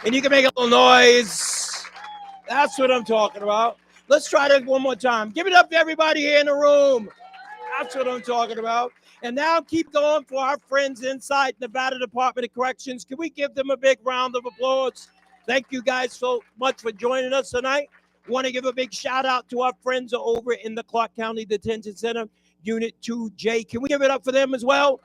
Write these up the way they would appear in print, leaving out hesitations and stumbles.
And you can make a little noise. That's what I'm talking about. Let's try that one more time. Give it up to everybody here in the room. That's what I'm talking about. And now keep going for our friends inside Nevada Department of Corrections. Can we give them a big round of applause? Thank you guys so much for joining us tonight. Want to give a big shout out to our friends over in the Clark County Detention Center, Unit 2J. Can we give it up for them as well?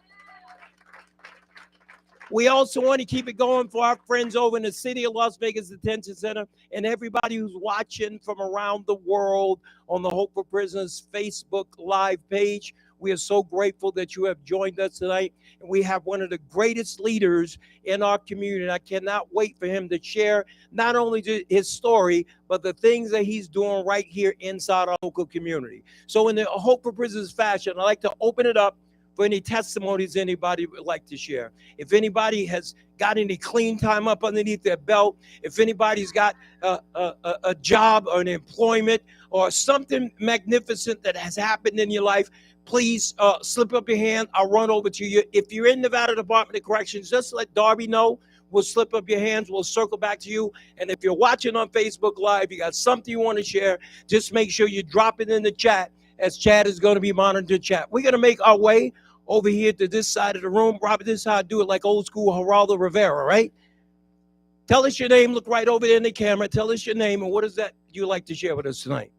We also want to keep it going for our friends over in the City of Las Vegas Detention Center and everybody who's watching from around the world on the Hope for Prisoners Facebook Live page. We are so grateful that you have joined us tonight. And we have one of the greatest leaders in our community. I cannot wait for him to share not only his story, but the things that he's doing right here inside our local community. So in the Hope for Prisoners fashion, I'd like to open it up for any testimonies anybody would like to share. If anybody has got any clean time up underneath their belt, if anybody's got a job or an employment or something magnificent that has happened in your life, please slip up your hand. I'll run over to you. If you're in Nevada Department of Corrections, just let Darby know. We'll slip up your hands. We'll circle back to you. And if you're watching on Facebook Live, you got something you want to share, just make sure you drop it in the chat, as Chad is going to be monitoring the chat. We're going to make our way over here to this side of the room. Robert, this is how I do it, like old school Geraldo Rivera, right? Tell us your name. Look right over there in the camera. Tell us your name, and what is that you like to share with us tonight?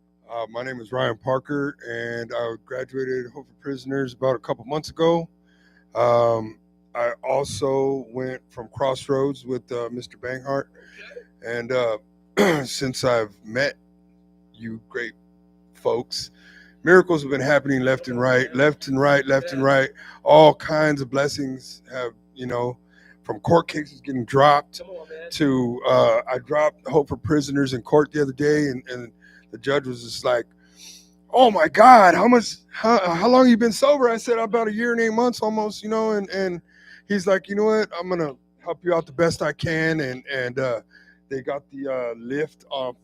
My name is Ryan Parker, and I graduated Hope for Prisoners about a couple months ago. I also went from Crossroads with Mr. Banghart, and since I've met you great folks, miracles have been happening left and right, left and right, left and right. All kinds of blessings have, from court cases getting dropped to I dropped Hope for Prisoners in court the other day, and the judge was just like, "Oh my God, how long have you been sober?" I said, "About a year and 8 months almost, and he's like, "You know what? I'm gonna help you out the best I can." And they got the lift off.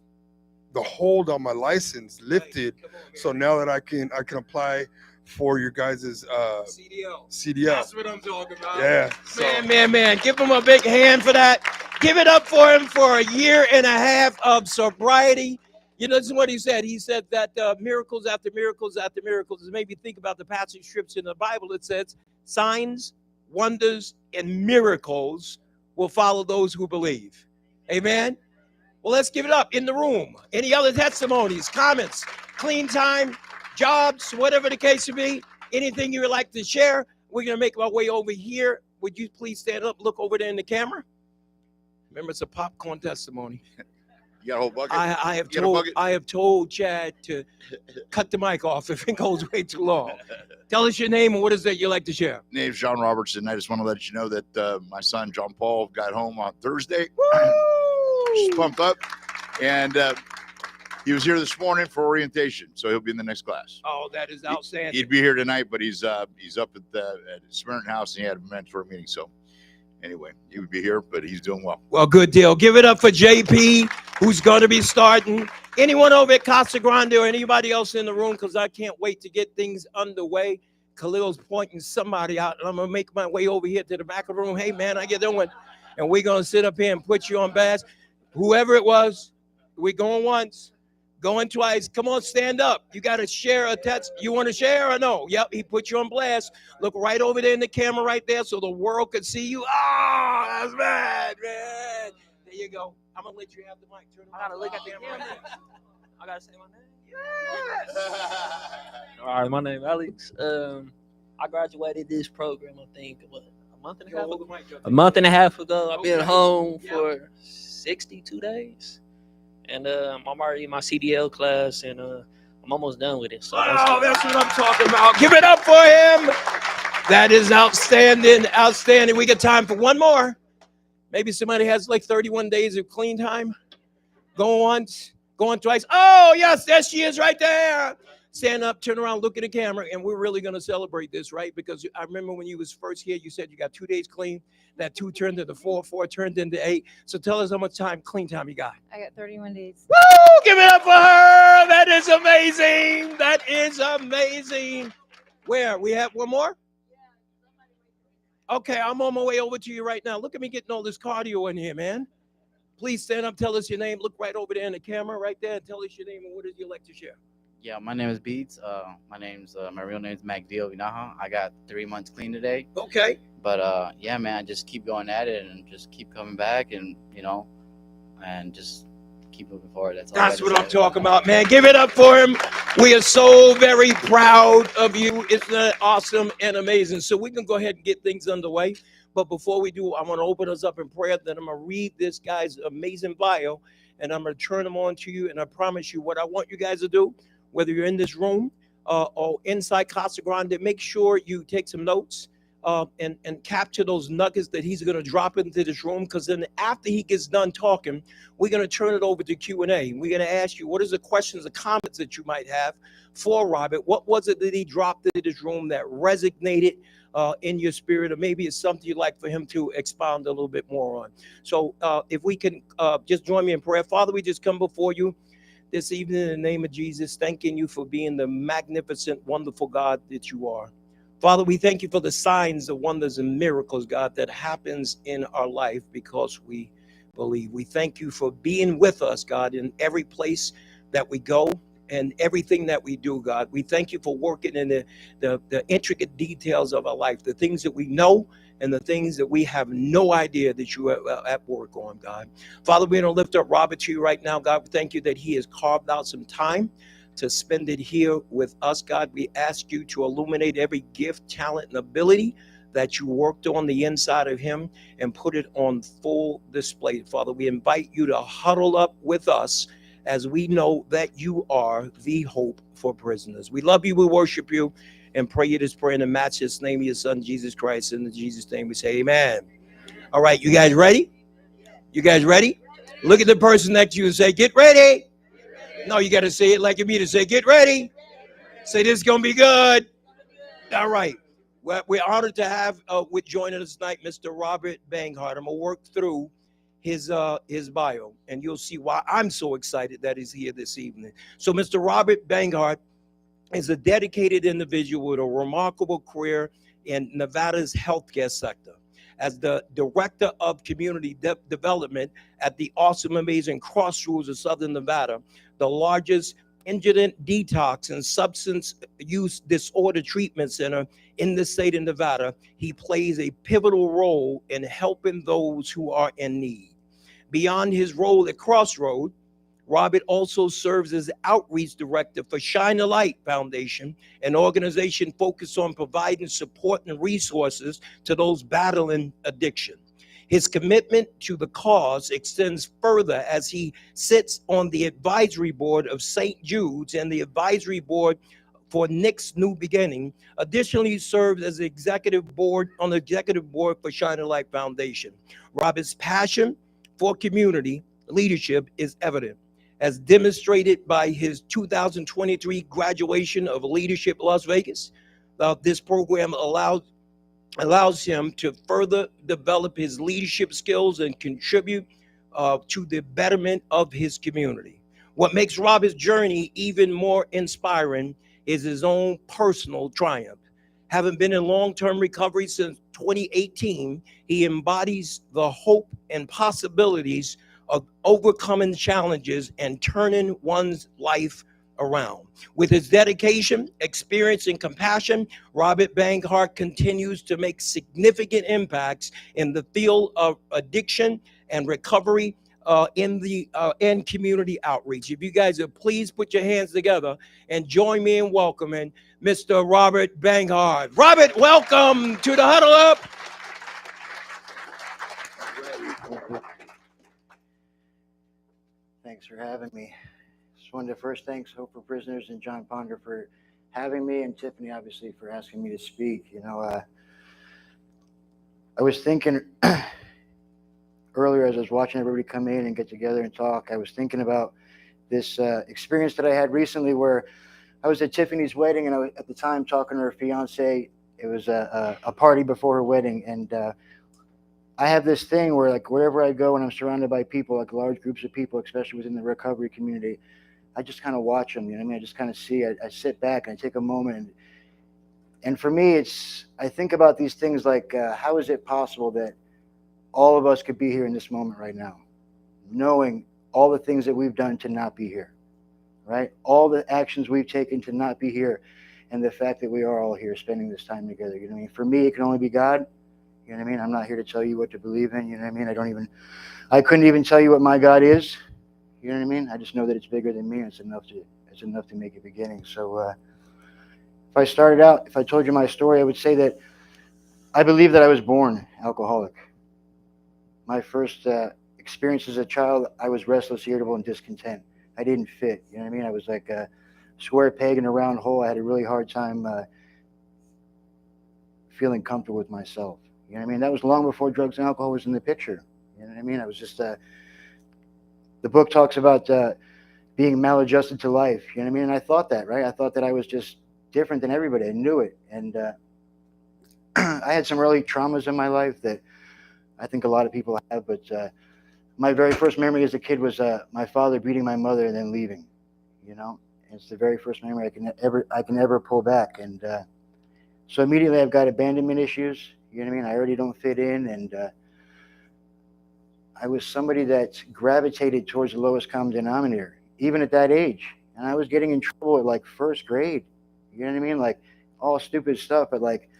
The hold on my license lifted, so now that I can apply for your guys' CDL. That's what I'm talking about. Yeah. Man. Give him a big hand for that. Give it up for him for a year and a half of sobriety. This is what he said. He said that miracles after miracles after miracles. It made me think about the passage scripture in the Bible. It says, signs, wonders, and miracles will follow those who believe. Amen. Well, let's give it up in the room. Any other testimonies, comments, clean time, jobs, whatever the case may be, anything you would like to share? We're going to make our way over here. Would you please stand up, look over there in the camera? Remember, it's a popcorn testimony. You got a whole bucket? I have told Chad to cut the mic off if it goes way too long. Tell us your name and what is that you like to share? Name's John Robertson. I just want to let you know that my son, Jon Paul, got home on Thursday. Just pumped up. And he was here this morning for orientation, so he'll be in the next class. Oh, that is outstanding. He'd be here tonight, but he's up at Smyrna House, and he had a mentor meeting. So anyway, he would be here, but he's doing well. Well, good deal. Give it up for JP, who's going to be starting. Anyone over at Casa Grande or anybody else in the room, because I can't wait to get things underway. Khalil's pointing somebody out, and I'm going to make my way over here to the back of the room. Hey, man, how you doing? And we're going to sit up here and put you on blast. Whoever it was, we're going once, going twice. Come on, stand up. You got to share a text. You want to share or no? Yep, he put you on blast. Look right over there in the camera right there so the world can see you. Oh, that's bad, man. There you go. I'm going to let you have the mic. Turn I got to look at the camera. I got to say my name. Yes. All right, my name is Alex. I graduated this program, I think, a month and a half ago? A month and a half ago. I've been home for 62 days. And I'm already in my CDL class, and I'm almost done with it. So that's what I'm talking about. Give it up for him. That is outstanding, outstanding. We got time for one more. Maybe somebody has like 31 days of clean time. Going once, going twice. Oh, yes, there she is right there. Stand up, turn around, look at the camera, and we're really going to celebrate this, right? Because I remember when you was first here, you said you got 2 days clean. That 2 turned into 4, 4 turned into 8. So tell us how much clean time you got. I got 31 days. Woo! Give it up for her. That is amazing. That is amazing. Where? We have one more? Okay, I'm on my way over to you right now. Look at me getting all this cardio in here, man. Please stand up, tell us your name. Look right over there in the camera right there and tell us your name and what did you like to share. Yeah, my name is Beats. My real name is MacDeal Vinaha. I got 3 months clean today. Okay. But yeah, man, just keep going at it and just keep coming back and and just keep moving forward. That's what I'm talking about, man. Give it up for him. We are so very proud of you. Isn't that awesome and amazing? So we can go ahead and get things underway. But before we do, I want to open us up in prayer. Then I'm going to read this guy's amazing bio, and I'm going to turn them on to you. And I promise you what I want you guys to do, whether you're in this room or inside Casa Grande, make sure you take some notes. And capture those nuggets that he's going to drop into this room, because then after he gets done talking, we're going to turn it over to Q&A. We're going to ask you, what is the questions or comments that you might have for Robert? What was it that he dropped into this room that resonated in your spirit, or maybe it's something you'd like for him to expound a little bit more on? So if we can just join me in prayer. Father, we just come before you this evening in the name of Jesus, thanking you for being the magnificent, wonderful God that you are. Father, we thank you for the signs, the wonders, and miracles, God, that happens in our life because we believe. We thank you for being with us, God, in every place that we go and everything that we do, God. We thank you for working in the intricate details of our life, the things that we know and the things that we have no idea that you are at work on, God. Father, we're going to lift up Robert to you right now, God. We thank you that he has carved out some time to spend it here with us, God. We ask you to illuminate every gift, talent, and ability that you worked on the inside of him and put it on full display. Father, we invite you to huddle up with us as we know that you are the hope for prisoners. We love you, we worship you, and pray you this prayer in the matchless name of your son, Jesus Christ. In Jesus' name we say amen. All right, you guys ready? You guys ready? Look at the person next to you and say, get ready. No, you got to say it like you mean it. Say, get ready. Say, this is going to be good. All right. Well, we're honored to have with joining us tonight, Mr. Robert Banghart. I'm going to work through his bio, and you'll see why I'm so excited that he's here this evening. So Mr. Robert Banghart is a dedicated individual with a remarkable career in Nevada's healthcare sector. As the Director of Community Development at the awesome, amazing Crossroads of Southern Nevada, the largest indigent detox and substance use disorder treatment center in the state of Nevada, he plays a pivotal role in helping those who are in need. Beyond his role at Crossroads, Robert also serves as outreach director for Shine a Light Foundation, an organization focused on providing support and resources to those battling addiction. His commitment to the cause extends further as he sits on the advisory board of St. Jude's and the advisory board for Nick's New Beginning. Additionally, he serves as the executive board for Shine a Light Foundation. Robert's passion for community leadership is evident, as demonstrated by his 2023 graduation of Leadership Las Vegas. This program allows him to further develop his leadership skills and contribute to the betterment of his community. What makes Robert's journey even more inspiring is his own personal triumph. Having been in long-term recovery since 2018, he embodies the hope and possibilities of overcoming challenges and turning one's life around. With his dedication, experience, and compassion, Robert Banghart continues to make significant impacts in the field of addiction and recovery and community outreach. If you guys would please put your hands together and join me in welcoming Mr. Robert Banghart. Robert, welcome to the Huddle Up. Thanks for having me. Just wanted to first thank Hope for Prisoners and Jon Ponder for having me, and Tiffany, obviously, for asking me to speak. I was thinking earlier as I was watching everybody come in and get together and talk, I was thinking about this experience that I had recently where I was at Tiffany's wedding, and I was at the time talking to her fiance. It was a party before her wedding, and I have this thing where, like, wherever I go and I'm surrounded by people, like large groups of people, especially within the recovery community, I just kind of watch them. You know what I mean? I just kind of see. I sit back and I take a moment, and for me, I think about these things like, how is it possible that all of us could be here in this moment right now? knowing all the things that we've done to not be here, right? All the actions we've taken to not be here, and the fact that we are all here spending this time together. You know what I mean? For me, it can only be God. You know what I mean? I'm not here to tell you what to believe in. You know what I mean? I couldn't even tell you what my God is. You know what I mean? I just know that it's bigger than me, and it's enough to make a beginning. So if I told you my story, I would say that I believe that I was born alcoholic. My first experience as a child, I was restless, irritable, and discontent. I didn't fit. You know what I mean? I was like a square peg in a round hole. I had a really hard time feeling comfortable with myself. You know what I mean? That was long before drugs and alcohol was in the picture. You know what I mean? I was just, the book talks about being maladjusted to life. You know what I mean? And I thought that, right? I thought that I was just different than everybody. I knew it. And I had some early traumas in my life that I think a lot of people have. But my very first memory as a kid was my father beating my mother and then leaving. You know? And it's the very first memory I can ever pull back. And so immediately I've got abandonment issues. You know what I mean? I already don't fit in. And I was somebody that gravitated towards the lowest common denominator, even at that age. And I was getting in trouble at like first grade. You know what I mean? Like all stupid stuff, but like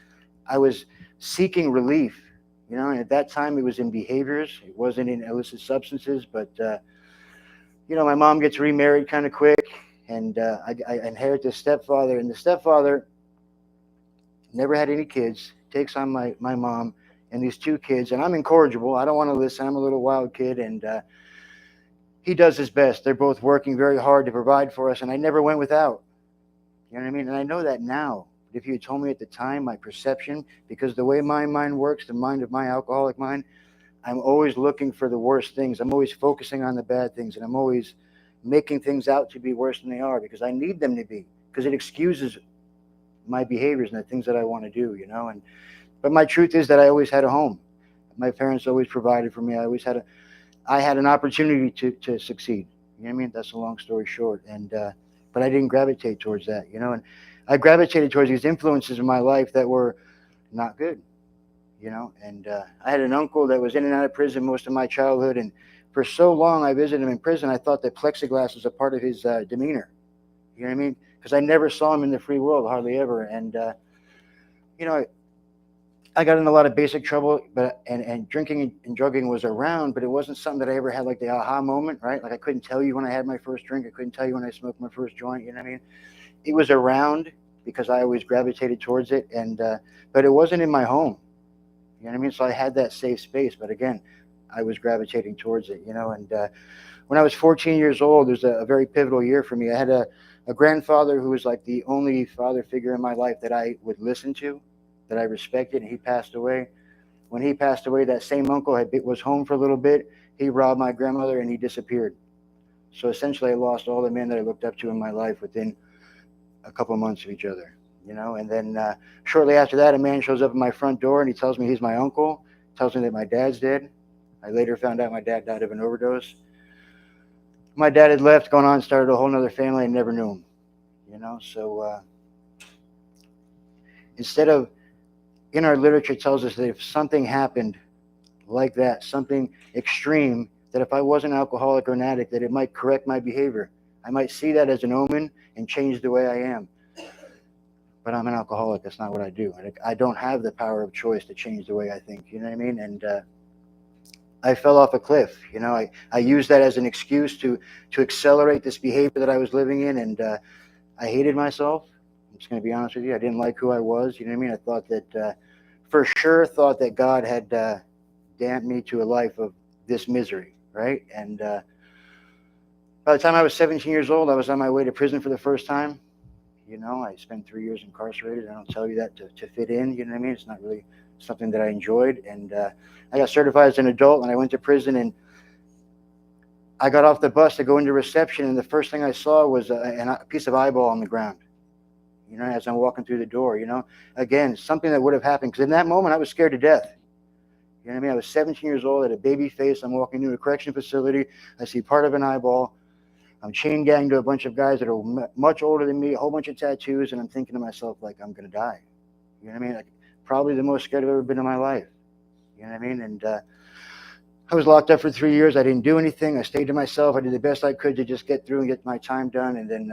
I was seeking relief, you know, and at that time it was in behaviors. It wasn't in illicit substances, but, you know, my mom gets remarried kind of quick, and I inherit this stepfather, and the stepfather never had any kids, takes on my mom and these two kids, and I'm incorrigible. I don't want to listen. I'm a little wild kid, and he does his best. They're both working very hard to provide for us, and I never went without. You know what I mean? And I know that now. But if you had told me at the time, my perception, because the way my mind works, the mind of my alcoholic mind, I'm always looking for the worst things. I'm always focusing on the bad things, and I'm always making things out to be worse than they are because I need them to be, because it excuses my behaviors and the things that I want to do, you know. But my truth is that I always had a home. My parents always provided for me. I had an opportunity to succeed. You know what I mean? That's a long story short. And but I didn't gravitate towards that, you know. And I gravitated towards these influences in my life that were not good, you know. And I had an uncle that was in and out of prison most of my childhood, and for so long I visited him in prison, I thought that plexiglass was a part of his demeanor. You know what I mean? Because I never saw him in the free world, hardly ever. And you know, I got in a lot of basic trouble, but and drinking and drugging was around, but it wasn't something that I ever had like the aha moment, right? Like I couldn't tell you when I had my first drink. I couldn't tell you when I smoked my first joint. You know what I mean? It was around because I always gravitated towards it, and but it wasn't in my home. You know what I mean? So I had that safe space, but again, I was gravitating towards it. You know, and when I was 14 years old, there's a very pivotal year for me. I had a grandfather who was like the only father figure in my life that I would listen to, that I respected, and he passed away. When he passed away, that same uncle was home for a little bit. He robbed my grandmother and he disappeared. So essentially I lost all the men that I looked up to in my life within a couple of months of each other, you know. And then shortly after that, a man shows up at my front door and he tells me he's my uncle, tells me that my dad's dead. I later found out my dad died of an overdose. My dad had left, gone on, and started a whole nother family. I never knew him, you know. So instead of, in our literature, it tells us that if something happened like that, something extreme, that if I wasn't an alcoholic or an addict, that it might correct my behavior. I might see that as an omen and change the way I am. But I'm an alcoholic. That's not what I do. I don't have the power of choice to change the way I think. You know what I mean? And I fell off a cliff. You know, I used that as an excuse to accelerate this behavior that I was living in, and I hated myself. I'm just going to be honest with you. I didn't like who I was. You know what I mean? I thought that, for sure, thought that God had damned me to a life of this misery, right? And by the time I was 17 years old, I was on my way to prison for the first time. You know, I spent 3 years incarcerated. I don't tell you that to fit in. You know what I mean? It's not really something that I enjoyed. And I got certified as an adult, and I went to prison, and I got off the bus to go into reception, and the first thing I saw was a piece of eyeball on the ground. You know, as I'm walking through the door, you know, again, something that would have happened, because in that moment I was scared to death. You know what I mean? I was 17 years old, had a baby face. I'm walking into a correction facility. I see part of an eyeball. I'm chain gang to a bunch of guys that are much older than me, a whole bunch of tattoos, and I'm thinking to myself, like, I'm going to die. You know what I mean? Like, probably the most scared I've ever been in my life. You know what I mean? And I was locked up for 3 years. I didn't do anything. I stayed to myself. I did the best I could to just get through and get my time done. And then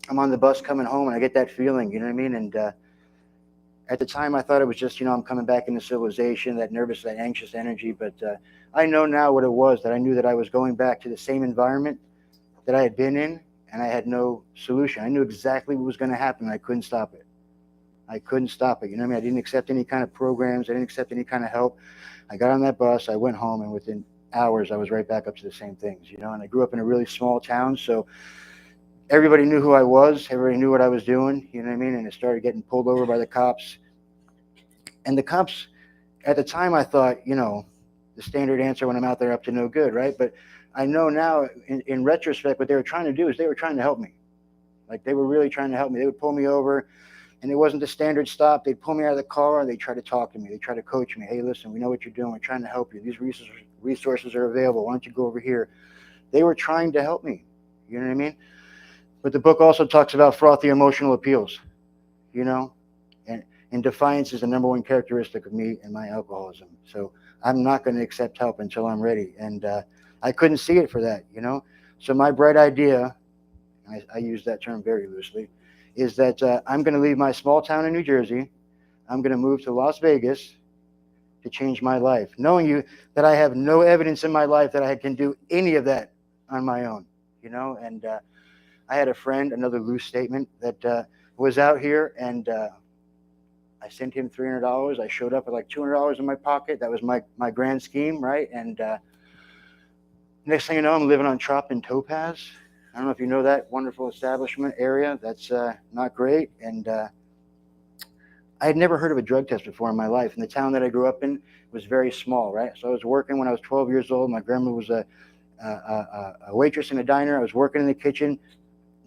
I'm on the bus coming home, and I get that feeling, you know what I mean? And at the time, I thought it was just, I'm coming back into civilization, that nervous, that anxious energy. But I know now what it was, that I knew that I was going back to the same environment that I had been in, and I had no solution. I knew exactly what was going to happen, and I couldn't stop it. I couldn't stop it. You know what I mean? I didn't accept any kind of programs. I didn't accept any kind of help. I got on that bus. I went home, and within hours, I was right back up to the same things, And I grew up in a really small town, so everybody knew who I was. Everybody knew what I was doing, you know what I mean? And I started getting pulled over by the cops. And the cops, at the time, I thought, the standard answer when I'm out there up to no good, right? But I know now, in retrospect, what they were trying to do is they were trying to help me. Like, they were really trying to help me. They would pull me over, and it wasn't the standard stop. They'd pull me out of the car, and they'd try to talk to me. They'd try to coach me. Hey, listen, we know what you're doing. We're trying to help you. These resources are available. Why don't you go over here? They were trying to help me. You know what I mean? But the book also talks about frothy emotional appeals, and defiance is the number one characteristic of me and my alcoholism. So I'm not going to accept help until I'm ready. And I couldn't see it for that, So my bright idea, I use that term very loosely, is that I'm going to leave my small town in New Jersey. I'm going to move to Las Vegas to change my life, knowing that I have no evidence in my life that I can do any of that on my own, And I had a friend, another loose statement, that was out here, and I sent him $300. I showed up with like $200 in my pocket. That was my grand scheme, right? And next thing you know, I'm living on Trop and Topaz. I don't know if you know that wonderful establishment area. That's not great. And I had never heard of a drug test before in my life. And the town that I grew up in was very small, right? So I was working when I was 12 years old. My grandma was a waitress in a diner. I was working in the kitchen.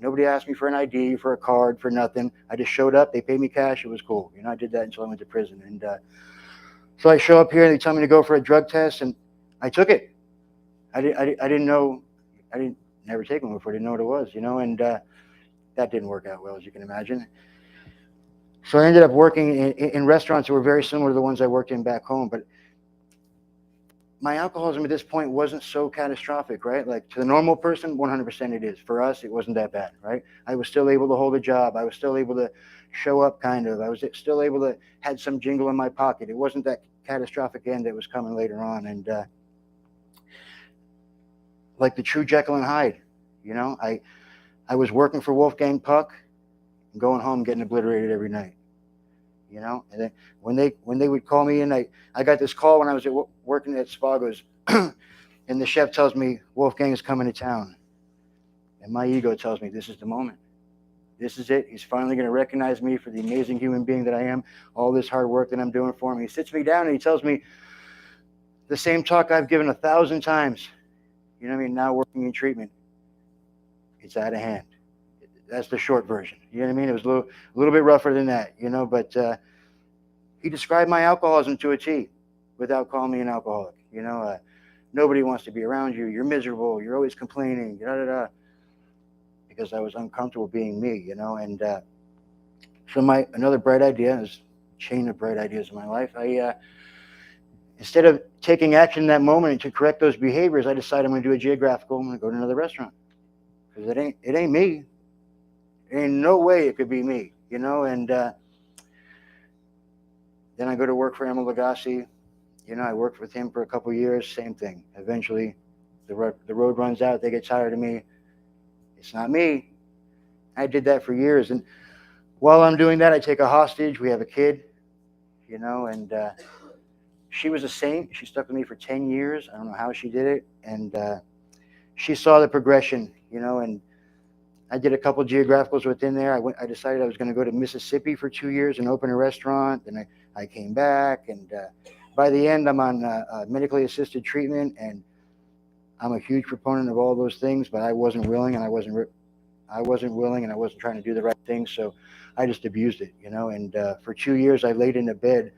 Nobody asked me for an ID, for a card, for nothing. I just showed up. They paid me cash. It was cool. I did that until I went to prison. And so I show up here, and they tell me to go for a drug test, and I took it. I didn't know. I didn't never take one before. I didn't know what it was, And that didn't work out well, as you can imagine. So I ended up working in restaurants that were very similar to the ones I worked in back home. But my alcoholism at this point wasn't so catastrophic, right? Like, to the normal person, 100% it is. For us, it wasn't that bad, right? I was still able to hold a job. I was still able to show up, kind of. I was still able to had some jingle in my pocket. It wasn't that catastrophic end that was coming later on. And like the true Jekyll and Hyde, I was working for Wolfgang Puck and going home getting obliterated every night. And then when they would call me in, I got this call when I was working at Spago's, and the chef tells me Wolfgang is coming to town, and my ego tells me this is the moment. This is it. He's finally going to recognize me for the amazing human being that I am. All this hard work that I'm doing for him. He sits me down and he tells me the same talk I've given 1,000 times. You know what I mean? Now working in treatment, it's out of hand. That's the short version. You know what I mean? It was a little bit rougher than that, but he described my alcoholism to a T without calling me an alcoholic. Nobody wants to be around you. You're miserable. You're always complaining, because I was uncomfortable being me, And so another bright idea is a chain of bright ideas in my life. Instead of taking action in that moment to correct those behaviors, I decided I'm going to do a geographical. I'm going to go to another restaurant, because it ain't me. In no way it could be me, And then I go to work for Emil Lagasse. I worked with him for a couple of years. Same thing. Eventually, the road runs out. They get tired of me. It's not me. I did that for years. And while I'm doing that, I take a hostage. We have a kid, and she was a saint. She stuck with me for 10 years. I don't know how she did it. And she saw the progression, and I did a couple geographicals within there. I decided I was going to go to Mississippi for 2 years and open a restaurant. Then I came back, and by the end, I'm on medically assisted treatment, and I'm a huge proponent of all those things. But I wasn't willing, and I wasn't trying to do the right thing. So I just abused it, And for 2 years, I laid in a bed,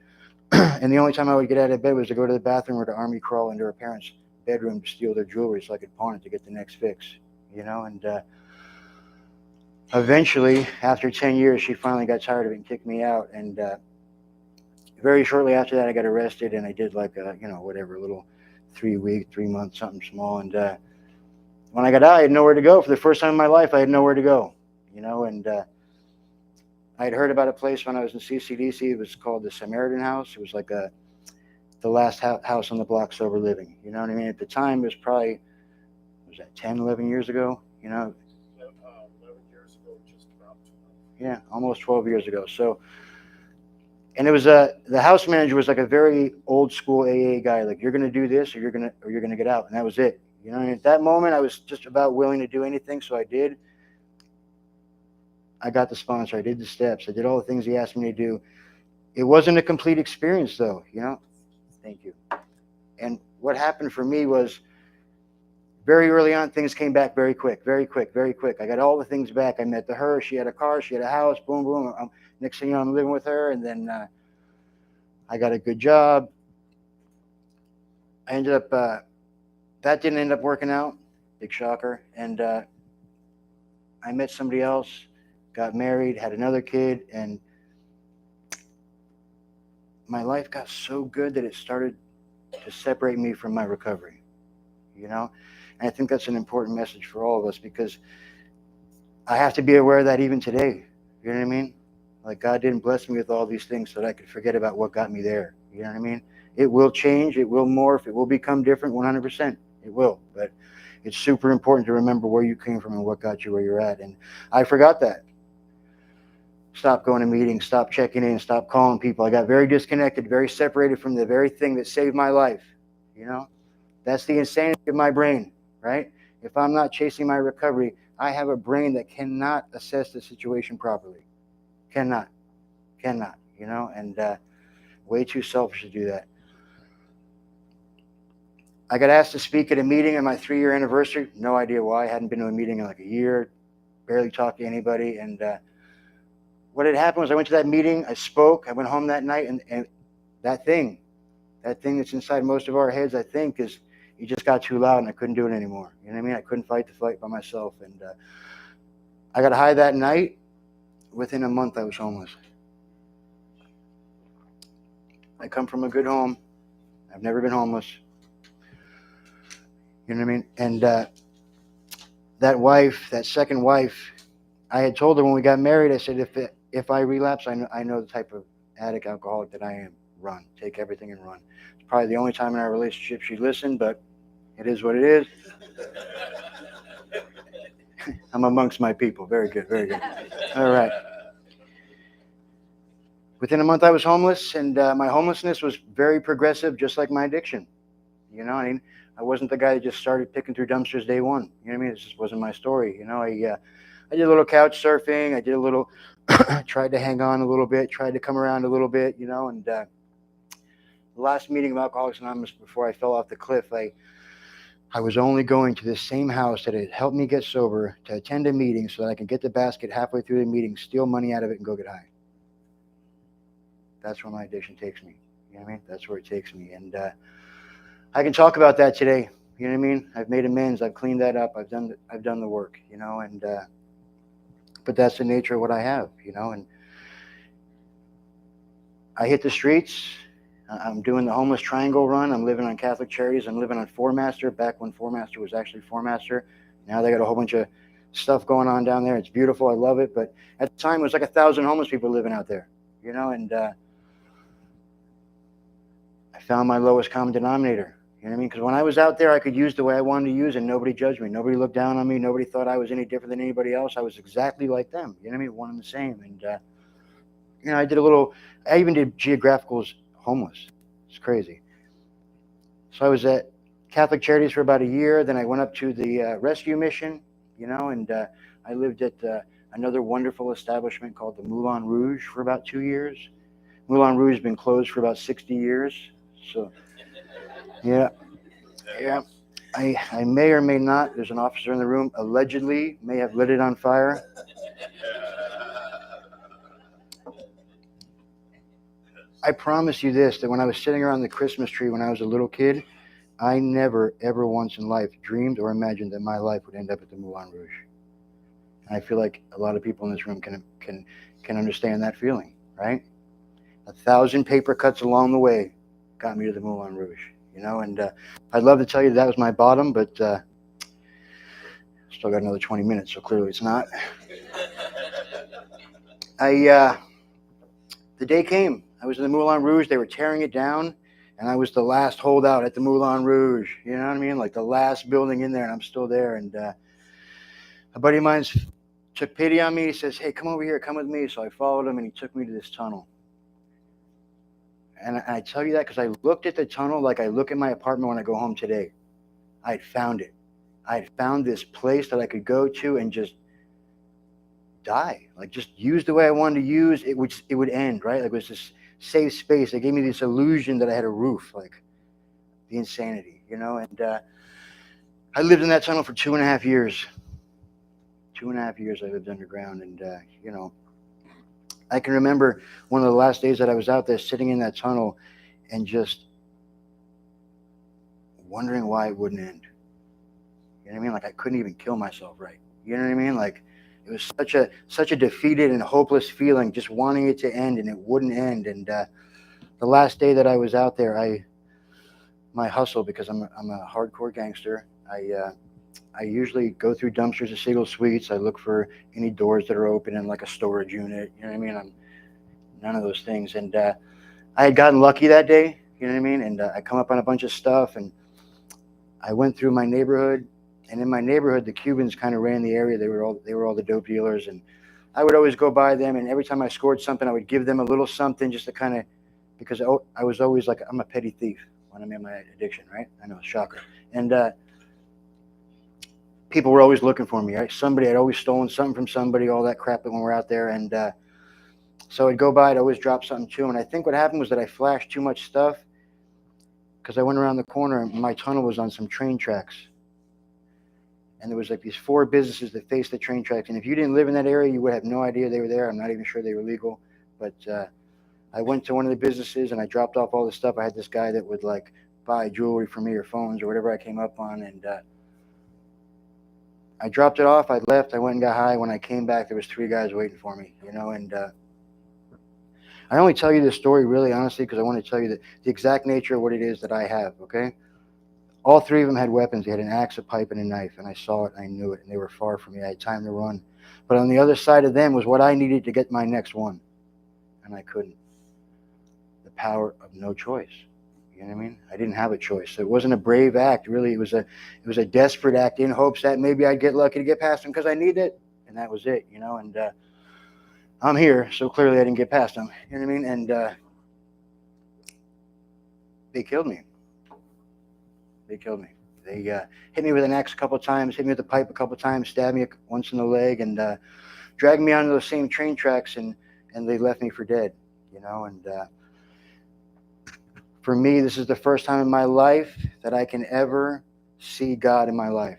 and the only time I would get out of bed was to go to the bathroom or to army crawl into her parents' bedroom to steal their jewelry so I could pawn it to get the next fix, And eventually, after 10 years, she finally got tired of it and kicked me out. And very shortly after that, I got arrested, and I did like a, whatever little 3 months, something small. And when I got out, I had nowhere to go. For the first time in my life, I had nowhere to go, and I had heard about a place when I was in CCDC. It was called the Samaritan House. It was like the last house on the block sober living. You know what I mean? At the time, it was probably, was that 10, 11 years ago? 11 years ago, just about 12. Yeah, almost 12 years ago. So, and it was the house manager was like a very old school AA guy. Like, you're going to do this, or you're going to get out, and that was it. And at that moment, I was just about willing to do anything, so I did. I got the sponsor. I did the steps. I did all the things he asked me to do. It wasn't a complete experience, though. Thank you. And what happened for me was, very early on, things came back very quick. I got all the things back. I met her. She had a car. She had a house. Boom, boom. Next thing you know, I'm living with her. And then I got a good job. I ended up, that didn't end up working out. Big shocker. And I met somebody else, got married, had another kid. And my life got so good that it started to separate me from my recovery. And I think that's an important message for all of us, because I have to be aware of that even today. You know what I mean? Like, God didn't bless me with all these things so that I could forget about what got me there. You know what I mean? It will change. It will morph. It will become different 100%. It will. But it's super important to remember where you came from and what got you where you're at. And I forgot that. Stop going to meetings. Stop checking in. Stop calling people. I got very disconnected, very separated from the very thing that saved my life. That's the insanity of my brain. Right? If I'm not chasing my recovery, I have a brain that cannot assess the situation properly. Cannot. And way too selfish to do that. I got asked to speak at a meeting on my 3-year anniversary. No idea why. I hadn't been to a meeting in like a year. Barely talked to anybody. And what had happened was, I went to that meeting. I spoke. I went home that night. And that thing that's inside most of our heads, I think, is, it just got too loud and I couldn't do it anymore. You know what I mean? I couldn't fight the fight by myself. And I got high that night. Within a month, I was homeless. I come from a good home. I've never been homeless. You know what I mean? And that second wife, I had told her when we got married, I said, if I relapse, I know the type of addict, alcoholic that I am. Run. Take everything and run. It's probably the only time in our relationship she listened, but it is what it is. I'm amongst my people. Very good. All right. Within a month, I was homeless, and my homelessness was very progressive, just like my addiction. I wasn't the guy that just started picking through dumpsters day one. You know what I mean? It just wasn't my story. I did a little couch surfing. I did a little, tried to hang on a little bit, tried to come around a little bit, and the last meeting of Alcoholics Anonymous before I fell off the cliff, I was only going to this same house that had helped me get sober to attend a meeting so that I could get the basket halfway through the meeting, steal money out of it, and go get high. That's where my addiction takes me. You know what I mean? That's where it takes me. And I can talk about that today. You know what I mean? I've made amends. I've cleaned that up. I've done the work, and but that's the nature of what I have, and I hit the streets. I'm doing the homeless triangle run. I'm living on Catholic Charities. I'm living on Four Master, back when Four Master was actually Four Master. Now they got a whole bunch of stuff going on down there. It's beautiful. I love it. But at the time, it was like 1,000 homeless people living out there, and I found my lowest common denominator. You know what I mean? Because when I was out there, I could use the way I wanted to use, and nobody judged me. Nobody looked down on me. Nobody thought I was any different than anybody else. I was exactly like them. You know what I mean? One and the same. And I even did geographicals homeless. It's crazy. So I was at Catholic Charities for about a year. Then I went up to the rescue mission, and I lived at another wonderful establishment called the Moulin Rouge for about 2 years. Moulin Rouge has been closed for about 60 years. So, yeah. I may or may not, there's an officer in the room, allegedly may have lit it on fire. I promise you this, that when I was sitting around the Christmas tree when I was a little kid, I never, ever once in life dreamed or imagined that my life would end up at the Moulin Rouge. And I feel like a lot of people in this room can understand that feeling, right? 1,000 paper cuts along the way got me to the Moulin Rouge. you know. And I'd love to tell you that was my bottom, but still got another 20 minutes, so clearly it's not. The day came. I was in the Moulin Rouge. They were tearing it down, and I was the last holdout at the Moulin Rouge. You know what I mean? Like the last building in there, and I'm still there. And a buddy of mine took pity on me. He says, "Hey, come over here. Come with me." So I followed him, and he took me to this tunnel. And I tell you that because I looked at the tunnel like I look at my apartment when I go home today. I had found it. I had found this place that I could go to and just die, like just use the way I wanted to use it. It would end, right? Like it was this safe space. They gave me this illusion that I had a roof, like the insanity, you know. And I lived in that tunnel for 2.5 years. 2.5 years I lived underground, and you know, I can remember one of the last days that I was out there sitting in that tunnel and just wondering why it wouldn't end. You know what I mean? Like I couldn't even kill myself, right? You know what I mean? Like it was such a defeated and hopeless feeling, just wanting it to end, and it wouldn't end. And the last day that I was out there, my hustle, because I'm a hardcore gangster. I usually go through dumpsters of single suites. I look for any doors that are open in like a storage unit. You know what I mean? I'm none of those things. And I had gotten lucky that day. You know what I mean? And I come up on a bunch of stuff, and I went through my neighborhood. And in my neighborhood, the Cubans kind of ran the area. They were all the dope dealers, and I would always go by them. And every time I scored something, I would give them a little something just to kind of, because I was always like, I'm a petty thief when I'm in my addiction, right? I know, shocker. And people were always looking for me, right? Somebody had always stolen something from somebody, all that crap when we're out there. And so I'd go by, I'd always drop something too. And I think what happened was that I flashed too much stuff because I went around the corner and my tunnel was on some train tracks. And there was like these 4 businesses that faced the train tracks. And if you didn't live in that area, you would have no idea they were there. I'm not even sure they were legal. But I went to one of the businesses and I dropped off all the stuff. I had this guy that would like buy jewelry for me or phones or whatever I came up on. And I dropped it off. I left. I went and got high. When I came back, there was 3 guys waiting for me, you know. And I only tell you this story really honestly because I want to tell you the exact nature of what it is that I have, okay? All 3 of them had weapons. They had an axe, a pipe, and a knife, and I saw it, and I knew it, and they were far from me. I had time to run. But on the other side of them was what I needed to get my next one, and I couldn't. The power of no choice. You know what I mean? I didn't have a choice. So it wasn't a brave act, really. It was a desperate act in hopes that maybe I'd get lucky to get past them because I needed it, and that was it, you know. And I'm here, so clearly I didn't get past them. You know what I mean? And they killed me. They killed me. They hit me with an axe a couple of times, hit me with a pipe a couple of times, stabbed me once in the leg, and dragged me onto those same train tracks, and they left me for dead, you know. And for me, this is the first time in my life that I can ever see God in my life.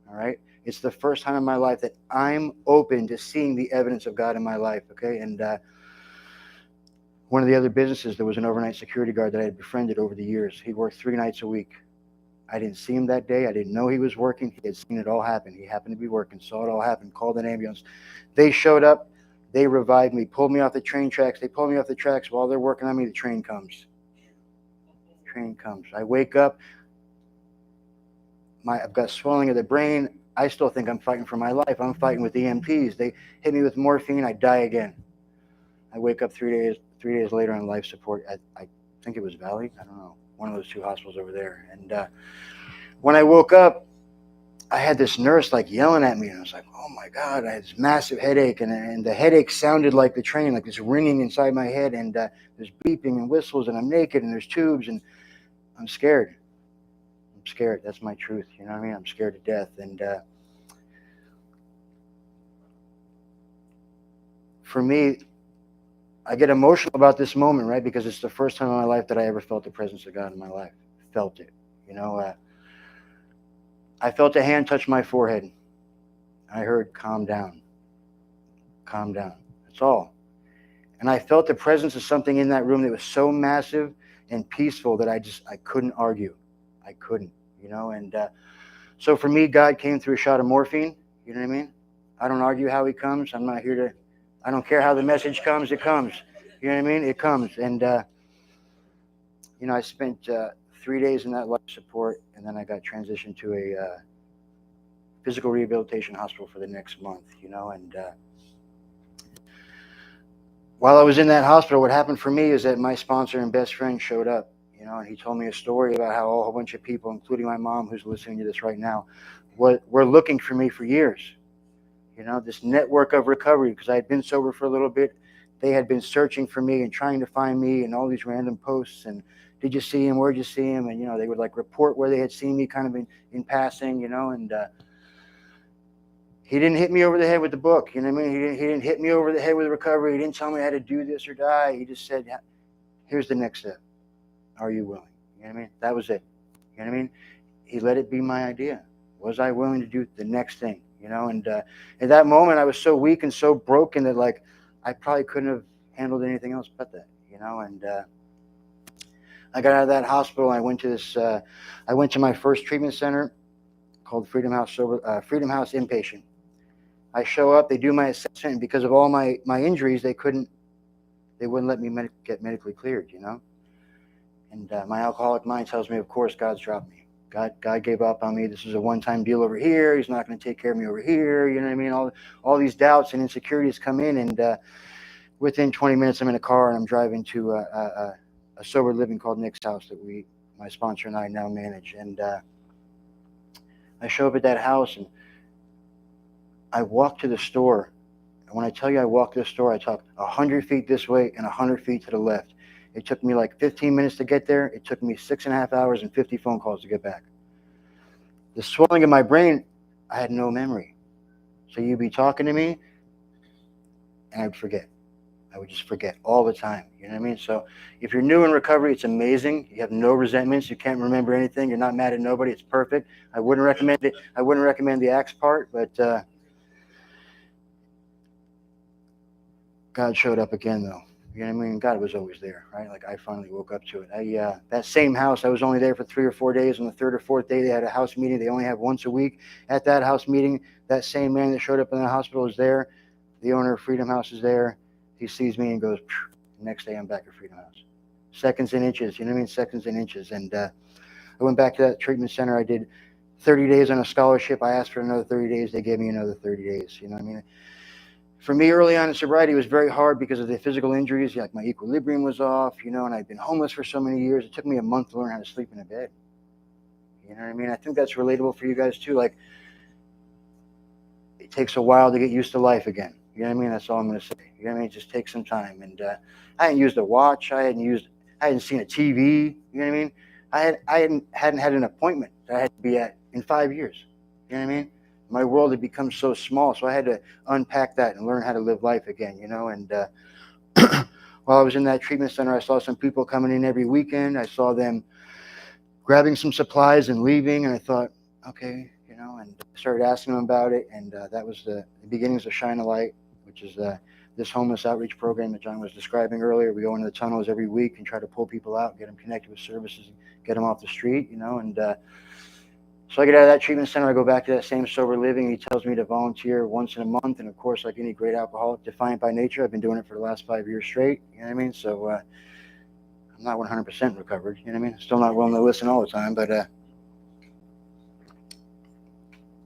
All right? It's the first time in my life that I'm open to seeing the evidence of God in my life, okay? And one of the other businesses, there was an overnight security guard that I had befriended over the years. He worked 3 nights a week. I didn't see him that day. I didn't know he was working. He had seen it all happen. He happened to be working, saw it all happen, called an ambulance. They showed up. They revived me, pulled me off the train tracks. They pulled me off the tracks. While they're working on me, the train comes. Train comes. I wake up. I've got swelling of the brain. I still think I'm fighting for my life. I'm fighting with EMPs. They hit me with morphine. I die again. I wake up 3 days later on life support. I think it was Valley. I don't know. One of those 2 hospitals over there. And when I woke up, I had this nurse like yelling at me, and I was like, oh my God, I had this massive headache, and the headache sounded like the train, like this ringing inside my head, and there's beeping and whistles, and I'm naked, and there's tubes, and I'm scared. I'm scared. That's my truth. You know what I mean? I'm scared to death. And for me, I get emotional about this moment, right? Because it's the first time in my life that I ever felt the presence of God in my life. Felt it, you know. I felt a hand touch my forehead. I heard, calm down. Calm down. That's all. And I felt the presence of something in that room that was so massive and peaceful that I couldn't argue. I couldn't, you know. And so for me, God came through a shot of morphine. You know what I mean? I don't argue how he comes. I'm not here to, I don't care how the message comes, it comes. You know what I mean? It comes. And, you I spent 3 days in that life support, and then I got transitioned to a physical rehabilitation hospital for the next month, and while I was in that hospital, what happened for me is that my sponsor and best friend showed up, and he told me a story about how a whole bunch of people, including my mom, who's listening to this right now, were looking for me for years. This network of recovery, because I had been sober for a little bit. They had been searching for me and trying to find me and all these random posts and did you see him? Where'd you see him? And, they would like report where they had seen me kind of in passing, and he didn't hit me over the head with the book. You know what I mean? He didn't hit me over the head with recovery. He didn't tell me how to do this or die. He just said, here's the next step. Are you willing? You know what I mean? That was it. You know what I mean? He let it be my idea. Was I willing to do the next thing? And at that moment, I was so weak and so broken that like I probably couldn't have handled anything else but that. And I got out of that hospital. I went to my first treatment center called Freedom House Inpatient. I show up, they do my assessment, and because of all my injuries, they wouldn't let me get medically cleared, And my alcoholic mind tells me, of course, God's dropped me. God gave up on me. This is a one-time deal over here. He's not going to take care of me over here. You know what I mean? All these doubts and insecurities come in, and within 20 minutes, I'm in a car and I'm driving to a sober living called Nick's House that my sponsor and I now manage. And I show up at that house and I walk to the store. And when I tell you I walk to the store, I talk 100 feet this way and 100 feet to the left. It took me like 15 minutes to get there. It took me 6.5 hours and 50 phone calls to get back. The swelling in my brain, I had no memory. So you'd be talking to me and I'd forget. I would just forget all the time. You know what I mean? So if you're new in recovery, it's amazing. You have no resentments. You can't remember anything. You're not mad at nobody. It's perfect. I wouldn't recommend it. I wouldn't recommend the axe part, but God showed up again, though. You know what I mean? God was always there, right? Like I finally woke up to it. That same house, I was only there for 3 or 4 days. On the third or fourth day, they had a house meeting. They only have once a week. At that house meeting, that same man that showed up in the hospital is there. The owner of Freedom House is there. He sees me and goes, phew. Next day I'm back at Freedom House. Seconds and inches, you know what I mean? Seconds and inches. And I went back to that treatment center. I did 30 days on a scholarship. I asked for another 30 days. They gave me another 30 days. You know what I mean? For me, early on in sobriety, it was very hard because of the physical injuries. Like my equilibrium was off, and I'd been homeless for so many years. It took me a month to learn how to sleep in a bed. You know what I mean? I think that's relatable for you guys too. Like, it takes a while to get used to life again. You know what I mean? That's all I'm going to say. You know what I mean? It just takes some time. And I hadn't used a watch. I hadn't seen a TV. You know what I mean? I hadn't had an appointment that I had to be at in 5 years. You know what I mean? My world had become so small, so I had to unpack that and learn how to live life again, And while I was in that treatment center, I saw some people coming in every weekend. I saw them grabbing some supplies and leaving, and I thought, okay, and I started asking them about it, and that was the beginnings of Shine a Light, which is this homeless outreach program that John was describing earlier. We go into the tunnels every week and try to pull people out, get them connected with services, and get them off the street, and so I get out of that treatment center, I go back to that same sober living. He tells me to volunteer once in a month. And of course, like any great alcoholic, defiant by nature, I've been doing it for the last 5 years straight. You know what I mean? So I'm not 100% recovered. You know what I mean? Still not willing to listen all the time. But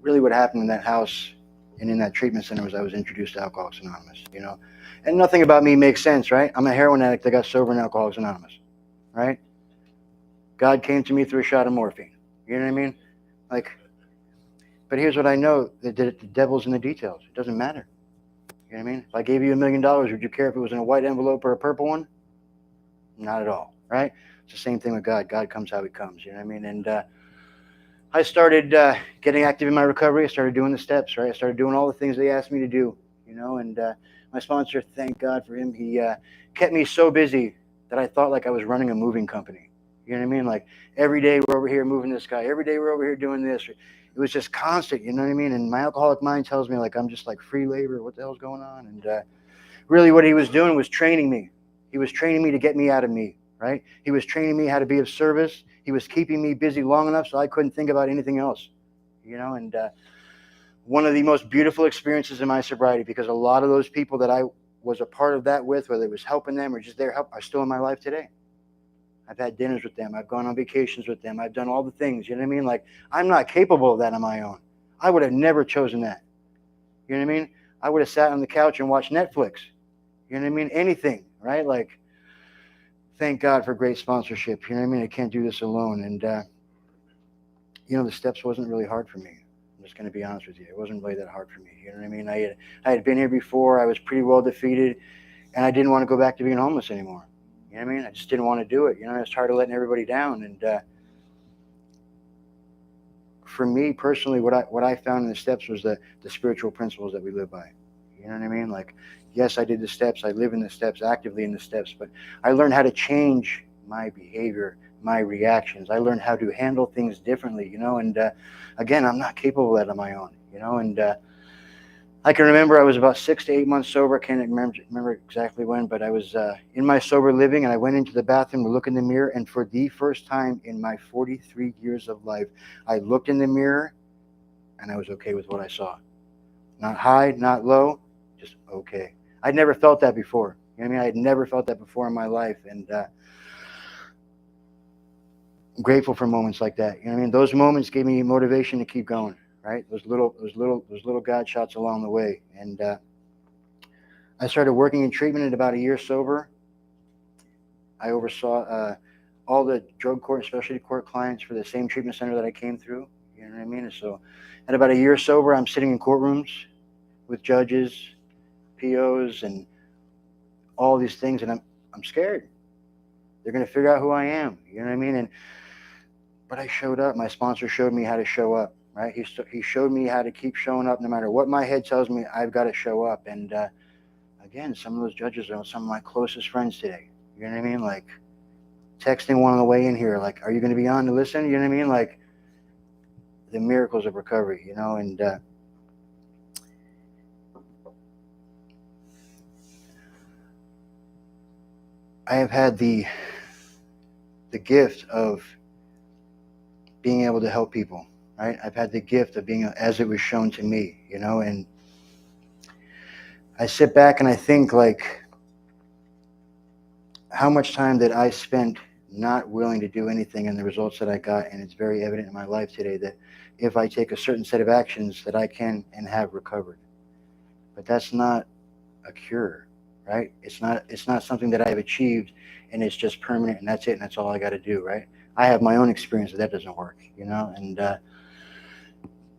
really what happened in that house and in that treatment center was I was introduced to Alcoholics Anonymous, And nothing about me makes sense, right? I'm a heroin addict that got sober in Alcoholics Anonymous, right? God came to me through a shot of morphine. You know what I mean? But here's what I know, the devil's in the details. It doesn't matter. You know what I mean? If I gave you $1 million, would you care if it was in a white envelope or a purple one? Not at all, right? It's the same thing with God. God comes how he comes, you know what I mean? And I started getting active in my recovery. I started doing the steps, right? I started doing all the things they asked me to do, and my sponsor, thank God for him, he kept me so busy that I thought like I was running a moving company. You know what I mean? Like every day we're over here moving this guy. Every day we're over here doing this. It was just constant, you know what I mean? And my alcoholic mind tells me like I'm just like free labor. What the hell's going on? And really what he was doing was training me. He was training me to get me out of me, right? He was training me how to be of service. He was keeping me busy long enough so I couldn't think about anything else, And one of the most beautiful experiences in my sobriety, because a lot of those people that I was a part of that with, whether it was helping them or just their help, are still in my life today. I've had dinners with them. I've gone on vacations with them. I've done all the things. You know what I mean? Like, I'm not capable of that on my own. I would have never chosen that. You know what I mean? I would have sat on the couch and watched Netflix. You know what I mean? Anything, right? Like, thank God for great sponsorship. You know what I mean? I can't do this alone. And, you know, the steps wasn't really hard for me. I'm just going to be honest with you. It wasn't really that hard for me. You know what I mean? I had been here before. I was pretty well defeated, and I didn't want to go back to being homeless anymore. You know what I mean? I just didn't want to do it. You know, I was tired of letting everybody down. And for me personally, what I found in the steps was the spiritual principles that we live by. You know what I mean? Like, yes, I did the steps. I live in the steps, actively in the steps, but I learned how to change my behavior, my reactions. I learned how to handle things differently, you know, and again, I'm not capable of that on my own, you know, and I can remember I was about 6 to 8 months sober. I can't remember exactly when, but I was in my sober living, and I went into the bathroom to look in the mirror, and for the first time in my 43 years of life, I looked in the mirror, and I was okay with what I saw. Not high, not low, just okay. I'd never felt that before. You know what I mean? I had never felt that before in my life, and I'm grateful for moments like that. You know what I mean? Those moments gave me motivation to keep going. Right? Those little God shots along the way. And I started working in treatment at about a year sober. I oversaw all the drug court and specialty court clients for the same treatment center that I came through. You know what I mean? And so at about a year sober, I'm sitting in courtrooms with judges, POs, and all these things, and I'm scared. They're going to figure out who I am. You know what I mean? But I showed up. My sponsor showed me how to show up. Right? He showed me how to keep showing up no matter what my head tells me. I've got to show up. And again, some of those judges are some of my closest friends today. You know what I mean? Like, texting one on the way in here, like, are you going to be on to listen? You know what I mean? Like, the miracles of recovery, you know. And I have had the gift of being able to help people. Right? I've had the gift of being as it was shown to me, you know, and I sit back and I think, like, how much time that I spent not willing to do anything and the results that I got, and it's very evident in my life today that if I take a certain set of actions that I can and have recovered. But that's not a cure, right? It's not something that I've achieved and it's just permanent and that's it and that's all I got to do, right? I have my own experience that doesn't work, you know, and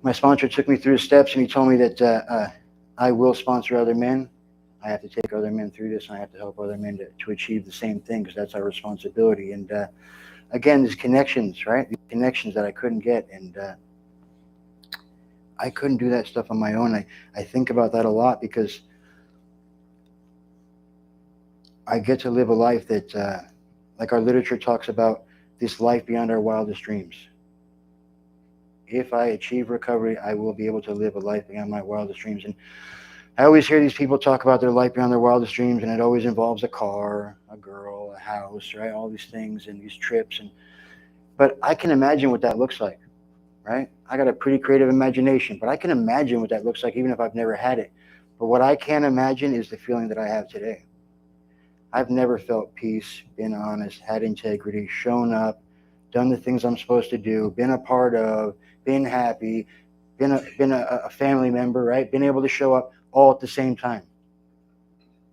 my sponsor took me through the steps, and he told me that I will sponsor other men. I have to take other men through this, and I have to help other men to achieve the same thing, because that's our responsibility. And again, these connections, right? These connections that I couldn't get, and I couldn't do that stuff on my own. I think about that a lot, because I get to live a life that, like our literature talks about, this life beyond our wildest dreams. If I achieve recovery, I will be able to live a life beyond my wildest dreams. And I always hear these people talk about their life beyond their wildest dreams, and it always involves a car, a girl, a house, right? All these things and these trips. But I can imagine what that looks like, right? I got a pretty creative imagination, but I can imagine what that looks like even if I've never had it. But what I can't imagine is the feeling that I have today. I've never felt peace, been honest, had integrity, shown up, done the things I'm supposed to do, been a part of, been happy, been a family member, right? Been able to show up all at the same time.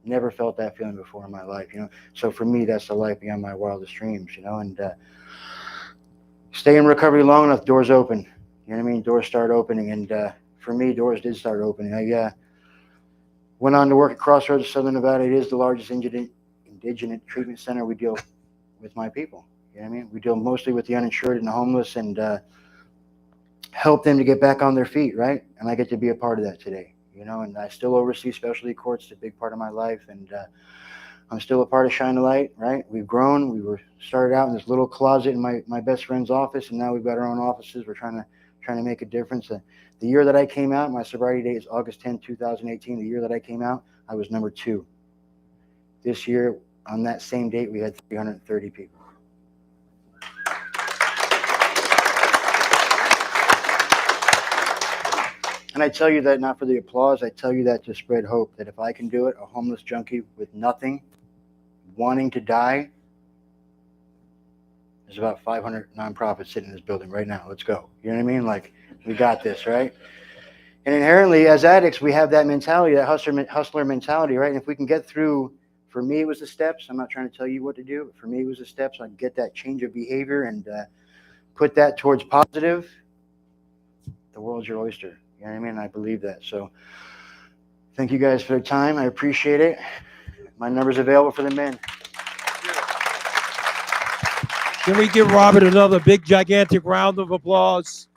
Never felt that feeling before in my life, you know. So for me, that's the life beyond my wildest dreams, you know. And stay in recovery long enough, doors open. You know what I mean? Doors start opening, and for me, doors did start opening. I went on to work at Crossroads of Southern Nevada. It is the largest indigent treatment center. We deal with my people. You know what I mean? We deal mostly with the uninsured and the homeless, and help them to get back on their feet, right? And I get to be a part of that today, you know. And I still oversee specialty courts. It's a big part of my life, and I'm still a part of Shine the Light, right? We've grown. We were started out in this little closet in my best friend's office, and now we've got our own offices. We're trying to make a difference. The year that I came out, my sobriety date is August 10, 2018. The year that I came out, I was number 2. This year, on that same date, we had 330 people. And I tell you that not for the applause. I tell you that to spread hope, that if I can do it, a homeless junkie with nothing, wanting to die, There's about 500 nonprofits sitting in this building right now. Let's go. You know what I mean? Like, we got this, right? And inherently, as addicts, we have that mentality, that hustler mentality, right? And if we can get through, for me, it was the steps. I'm not trying to tell you what to do. But for me, it was the steps. I get that change of behavior and put that towards positive. The world's your oyster. You know what I mean? I believe that. So thank you guys for the time. I appreciate it. My number's available for the men. Can we give Robert another big, gigantic round of applause?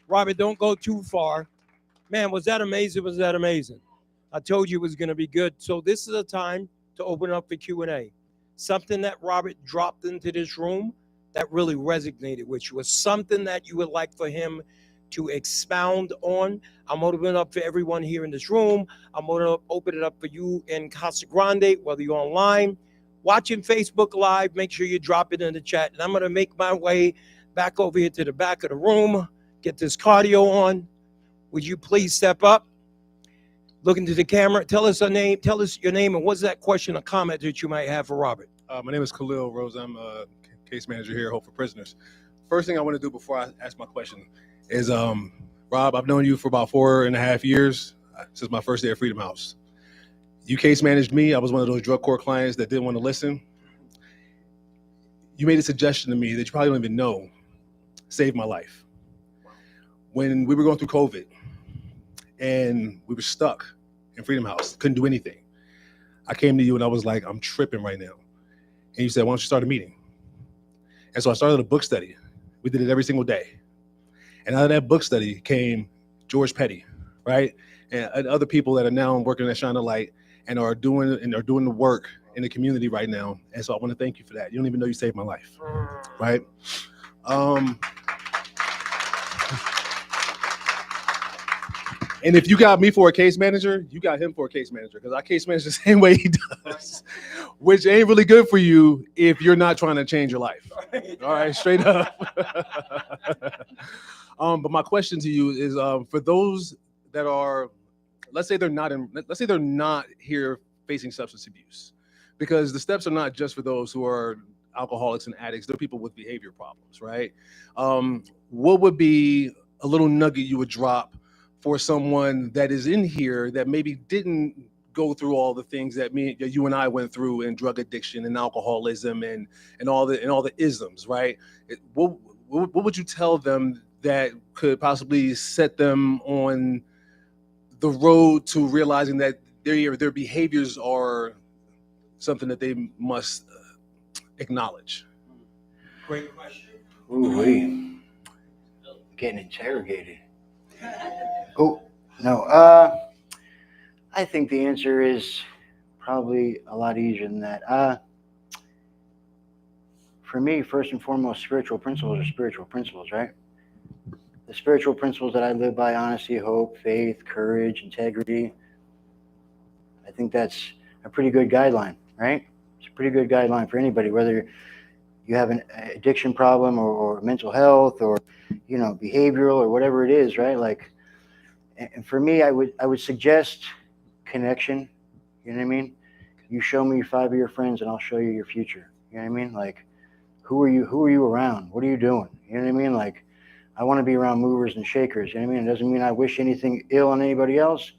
Robert, don't go too far. Man, was that amazing? Was that amazing? I told you it was going to be good. So this is a time to open up for Q&A. Something that Robert dropped into this room that really resonated with you, was something that you would like for him to expound on. I'm opening it up for everyone here in this room. I'm going to open it up for you in Casa Grande, whether you're online, watching Facebook Live. Make sure you drop it in the chat. And I'm going to make my way back over here to the back of the room, get this cardio on. Would you please step up? Look into the camera. Tell us your name. Tell us your name and what's that question or comment that you might have for Robert? My name is Khalil Rose. I'm a case manager here at Hope for Prisoners. First thing I want to do before I ask my question is, Rob, I've known you for about 4.5 years, since my first day at Freedom House. You case managed me. I was one of those drug court clients that didn't want to listen. You made a suggestion to me that you probably don't even know saved my life. When we were going through COVID and we were stuck in Freedom House, couldn't do anything, I came to you and I was like, I'm tripping right now. And you said, why don't you start a meeting? And so I started a book study. We did it every single day. And out of that book study came George Petty, right? And other people that are now working at Shine a Light and are doing the work in the community right now. And so I want to thank you for that. You don't even know you saved my life, right? And if you got me for a case manager, you got him for a case manager, because I case manage the same way he does, which ain't really good for you if you're not trying to change your life. All right, straight up. But my question to you is, for those that are, let's say they're not here facing substance abuse, because the steps are not just for those who are alcoholics and addicts. They're people with behavior problems, right? What would be a little nugget you would drop for someone that is in here that maybe didn't go through all the things that you and I went through in drug addiction and alcoholism and all the isms, right? What would you tell them that could possibly set them on the road to realizing that their behaviors are something that they must acknowledge? Great question. Ooh, getting interrogated. Oh, no. I think the answer is probably a lot easier than that. For me, first and foremost, spiritual principles are spiritual principles, right? The spiritual principles that I live by: honesty, hope, faith, courage, integrity. I think that's a pretty good guideline, right? It's a pretty good guideline for anybody, whether you have an addiction problem or mental health or, behavioral or whatever it is, right? Like, and for me, I would suggest connection. You know what I mean? You show me 5 of your friends and I'll show you your future. You know what I mean? Like, who are you around? What are you doing? You know what I mean? Like, I want to be around movers and shakers. You know what I mean? It doesn't mean I wish anything ill on anybody else,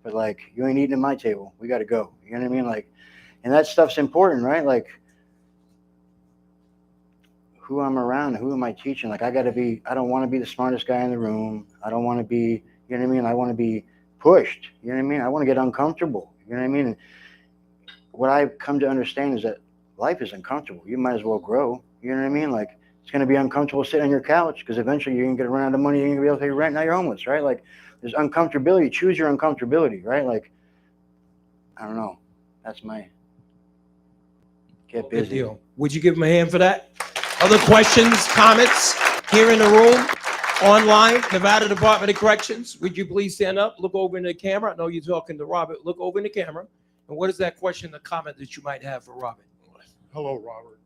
but like, you ain't eating at my table. We got to go. You know what I mean? Like, and that stuff's important, right? Like, who I'm around, who am I teaching? Like, I don't want to be the smartest guy in the room. I don't want to be, you know what I mean? I want to be pushed. You know what I mean? I want to get uncomfortable. You know what I mean? And what I've come to understand is that life is uncomfortable. You might as well grow. You know what I mean? Like, it's going to be uncomfortable sitting on your couch because eventually you're going to get run out of money. You're going to be able to pay your rent. Now you're homeless, right? Like, there's uncomfortability. Choose your uncomfortability, right? Like, I don't know. That's my get busy. Good deal. Would you give him a hand for that? Other questions, comments here in the room, online, Nevada Department of Corrections? Would you please stand up, look over in the camera? I know you're talking to Robert. Look over in the camera. And what is that question or comment that you might have for Robert? Hello, Robert.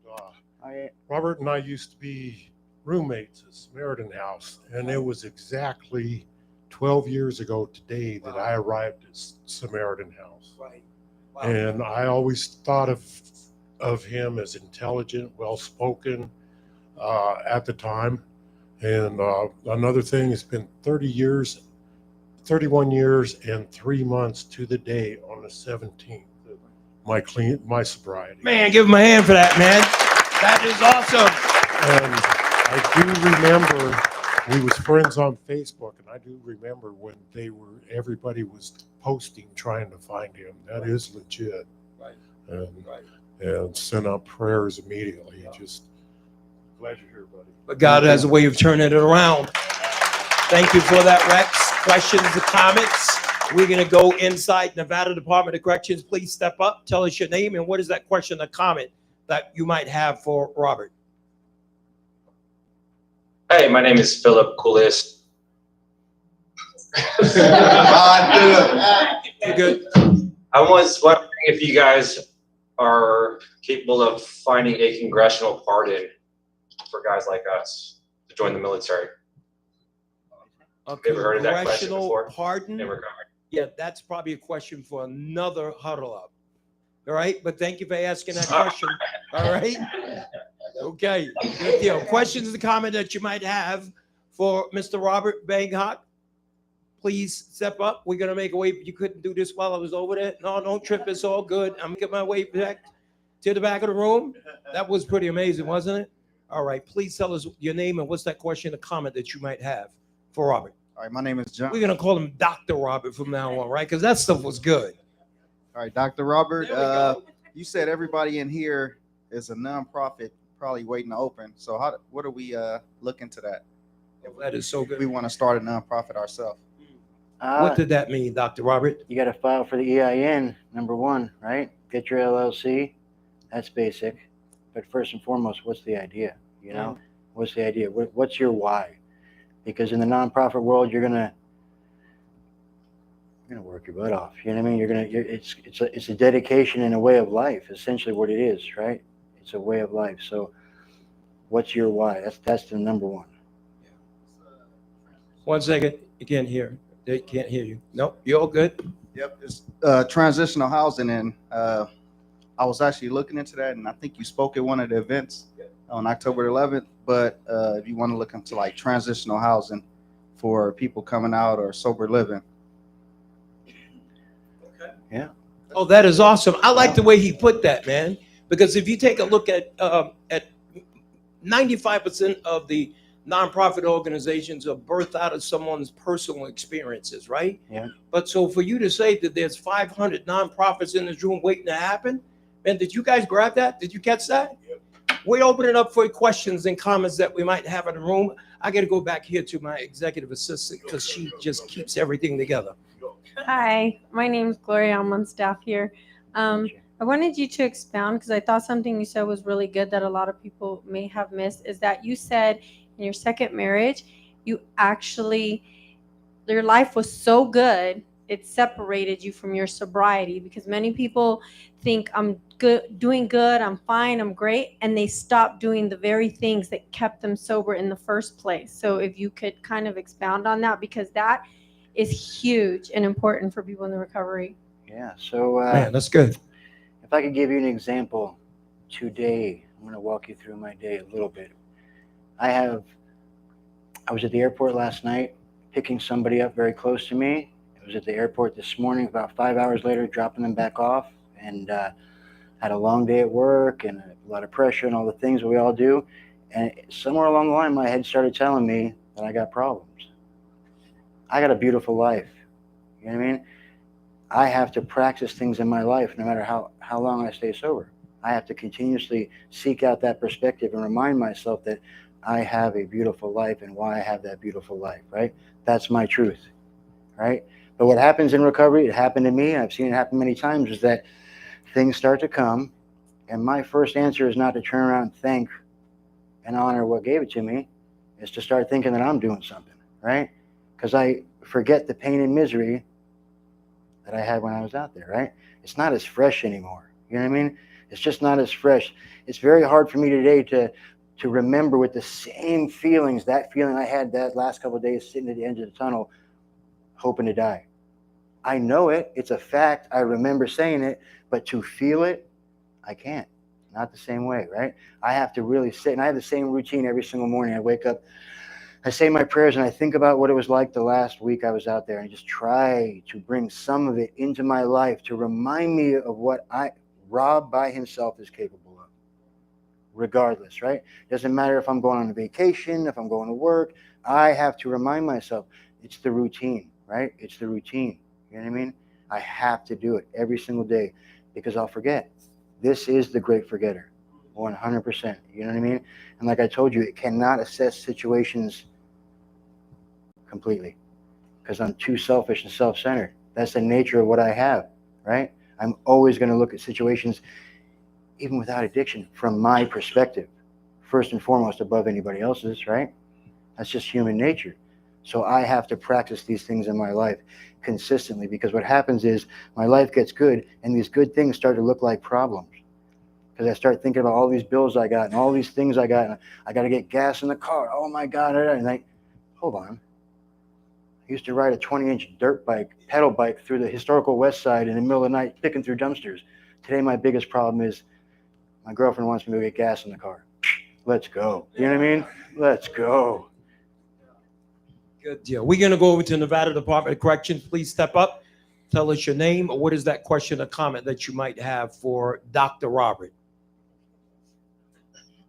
Robert and I used to be roommates at Samaritan House, and it was exactly 12 years ago today that I arrived at Samaritan House. Right. Wow. And I always thought of him as intelligent, well-spoken, at the time. And another thing, it's been 31 years and 3 months to the day on the 17th of my sobriety. Man, give him a hand for that, man. That is awesome. And I do remember we was friends on Facebook, and I do remember when everybody was posting trying to find him. That is legit. Right. And sent up prayers immediately. Just glad you're here, buddy. But God has a way of turning it around. Thank you for that, Rex. Questions or comments? We're going to go inside Nevada Department of Corrections. Please step up. Tell us your name and what is that question or comment that you might have for Robert. Hey, my name is Philip Coulis. You good? I was wondering if you guys are capable of finding a congressional pardon for guys like us to join the military. A Ever heard of that question congressional before? pardon? In regard. Yeah, that's probably a question for another huddle up. All right, but thank you for asking that question. All right. Okay, good deal. Questions or comment that you might have for Mr. Robert Banghart? Please step up. We're gonna make a way. You couldn't do this while I was over there. No, don't trip. It's all good. I'm making my way back to the back of the room. That was pretty amazing, wasn't it? All right. Please tell us your name and what's that question or comment that you might have for Robert. All right, my name is Jon. We're gonna call him Dr. Robert from now on, right? Because that stuff was good. All right, Dr. Robert. There we go. You said everybody in here is a nonprofit, probably waiting to open. So what are we looking to that? That is so If we good. want to start a nonprofit ourselves. What did that mean, Dr. Robert? You got to file for the EIN, number one, right? Get your LLC. That's basic. But first and foremost, what's the idea? You know, what's the idea? What's your why? Because in the nonprofit world, you're gonna work your butt off. You know what I mean? It's a dedication and a way of life. Essentially, what it is, right? It's a way of life. So, what's your why? That's the number one. 1 second. You can't hear. They can't hear you. Nope. You all good? Yep, it's transitional housing, and I was actually looking into that, and I think you spoke at one of the events on October 11th. But if you want to look into like transitional housing for people coming out or sober living. Yeah. Oh, that is awesome. I like the way he put that, man. Because if you take a look at 95% of the nonprofit organizations are birthed out of someone's personal experiences, right? Yeah. But so for you to say that there's 500 nonprofits in this room waiting to happen, man, did you guys grab that? Did you catch that? We open it up for questions and comments that we might have in the room. I got to go back here to my executive assistant because she just keeps everything together. Hi, my name is Gloria. I'm on staff here. I wanted you to expound because I thought something you said was really good that a lot of people may have missed is that you said in your second marriage, you actually, your life was so good, it separated you from your sobriety because many people think I'm good, doing good, I'm fine, I'm great, and they stop doing the very things that kept them sober in the first place. So if you could kind of expound on that because that is huge and important for people in the recovery. Yeah. So, Man, that's good. if I could give you an example today, I'm going to walk you through my day a little bit. I was at the airport last night picking somebody up very close to me. I was at the airport this morning, about 5 hours later, dropping them back off, and had a long day at work and a lot of pressure and all the things we all do. And somewhere along the line, my head started telling me that I got problems. I got a beautiful life. You know what I mean? I have to practice things in my life no matter how long I stay sober. I have to continuously seek out that perspective and remind myself that I have a beautiful life and why I have that beautiful life, right? That's my truth, right? But what happens in recovery, it happened to me, and I've seen it happen many times, is that things start to come, and my first answer is not to turn around and thank and honor what gave it to me. It's to start thinking that I'm doing something, right? Because I forget the pain and misery that I had when I was out there, right? It's not as fresh anymore. You know what I mean? It's just not as fresh. It's very hard for me today to remember with the same feelings, that feeling I had that last couple of days sitting at the end of the tunnel, hoping to die. I know it. It's a fact. I remember saying it, but to feel it, I can't. not the same way, right? I have to really sit, and I have the same routine every single morning. I wake up, I say my prayers, and I think about what it was like the last week I was out there, and I just try to bring some of it into my life to remind me of what Rob by himself is capable of, regardless, right? Doesn't matter if I'm going on a vacation, if I'm going to work, I have to remind myself, it's the routine, right? It's the routine. You know what I mean? I have to do it every single day because I'll forget. This is the great forgetter, 100%. You know what I mean? And like I told you, it cannot assess situations completely because I'm too selfish and self-centered. That's the nature of what I have, right? I'm always going to look at situations, even without addiction, from my perspective, first and foremost above anybody else's, right? That's just human nature. So I have to practice these things in my life consistently because what happens is my life gets good and these good things start to look like problems because I start thinking about all these bills I got and all these things I got. And I got to get gas in the car. Oh my God. And hold on. I used to ride a 20-inch dirt bike, pedal bike through the historical West Side in the middle of the night, picking through dumpsters. Today, my biggest problem is my girlfriend wants me to get gas in the car. Let's go. You know what I mean? Let's go. Good deal. We're going to go over to Nevada Department of Corrections. Please step up. Tell us your name or what is that question or comment that you might have for Dr. Robert.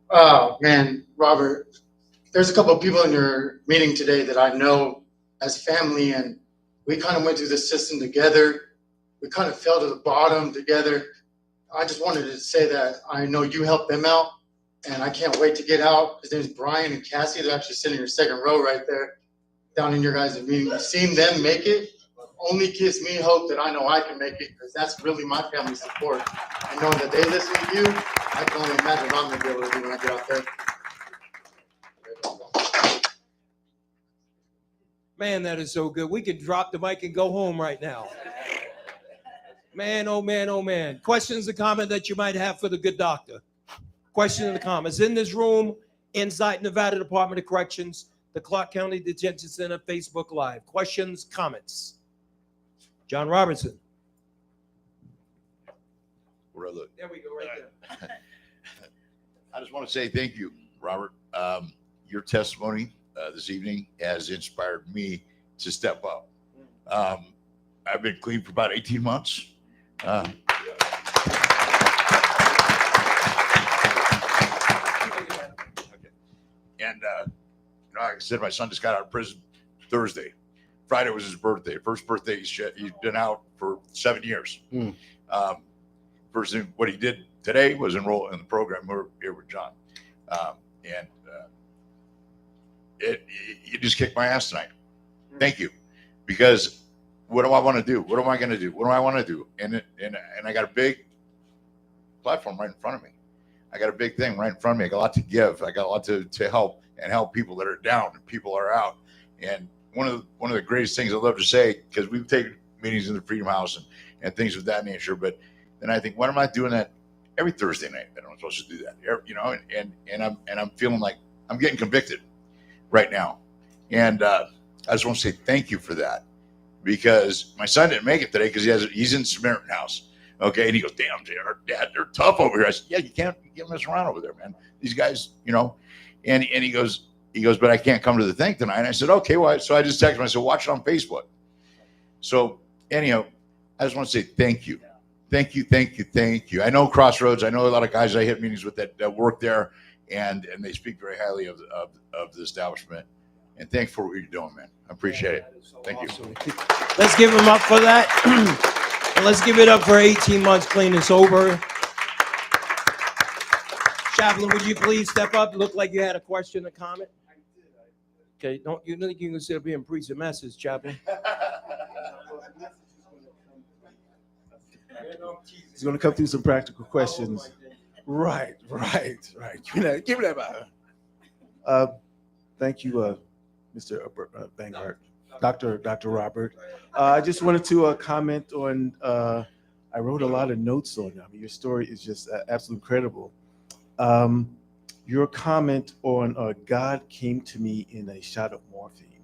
Oh, man, Robert, there's a couple of people in your meeting today that I know as family, and we kind of went through this system together. We kind of fell to the bottom together. I just wanted to say that I know you helped them out, and I can't wait to get out. His name's Brian and Cassie. They're actually sitting in your second row right there down in your guys' meeting. Seeing them make it only gives me hope that I know I can make it because that's really my family support. And knowing that they listen to you, I can only imagine what I'm going to be able to do when I get out there. Man, that is so good. We could drop the mic and go home right now. Man, oh man, oh man. Questions or comments that you might have for the good doctor? Questions and comments in this room, inside Nevada Department of Corrections, the Clark County Detention Center, Facebook Live. Questions, comments? John Robertson. Where I look. There we go, right there. I just want to say thank you, Robert. Your testimony this evening has inspired me to step up. I've been clean for about 18 months. And like I said, my son just got out of prison Thursday. Friday was his birthday. First birthday he's been out for 7 years. First thing what he did today was enroll in the program here with John. You just kicked my ass tonight. Thank you. Because what do I want to do? What am I going to do? What do I want to do? And I got a big platform right in front of me. I got a big thing right in front of me. I got a lot to give. I got a lot to help and help people that are down and people are out. And one of the greatest things I love to say, because we've taken meetings in the Freedom House and things of that nature, but then I think, why am I doing that every Thursday night? That I'm supposed to do that, you know? And I'm feeling like I'm getting convicted right now, and I just want to say thank you for that, because my son didn't make it today because he's in Samaritan House. Okay, and he goes, "Damn, Dad, they're tough over here." I said, "Yeah, you can't mess around over there, man. These guys, you know." And he goes, "But I can't come to the thing tonight." And I said, "Okay, well," so I just texted him. I said, "Watch it on Facebook." So anyhow, I just want to say thank you. Thank you. I know Crossroads. I know a lot of guys I hit meetings with that work there, and they speak very highly of the establishment. And thanks for what you're doing, man. I appreciate it. Thank you. Let's give him up for that. And let's give it up for 18 months clean and sober. Chaplain, would you please step up? Looked like you had a question or comment. Okay, don't you think you can sit up here and preach a message, Chaplain? He's going to come through some practical questions. Right. Give me that back. Thank you, Mr. Banghart, Dr. Robert. I just wanted to comment on, I wrote a lot of notes on it. I mean, your story is just absolutely incredible. Your comment on God came to me in a shot of morphine.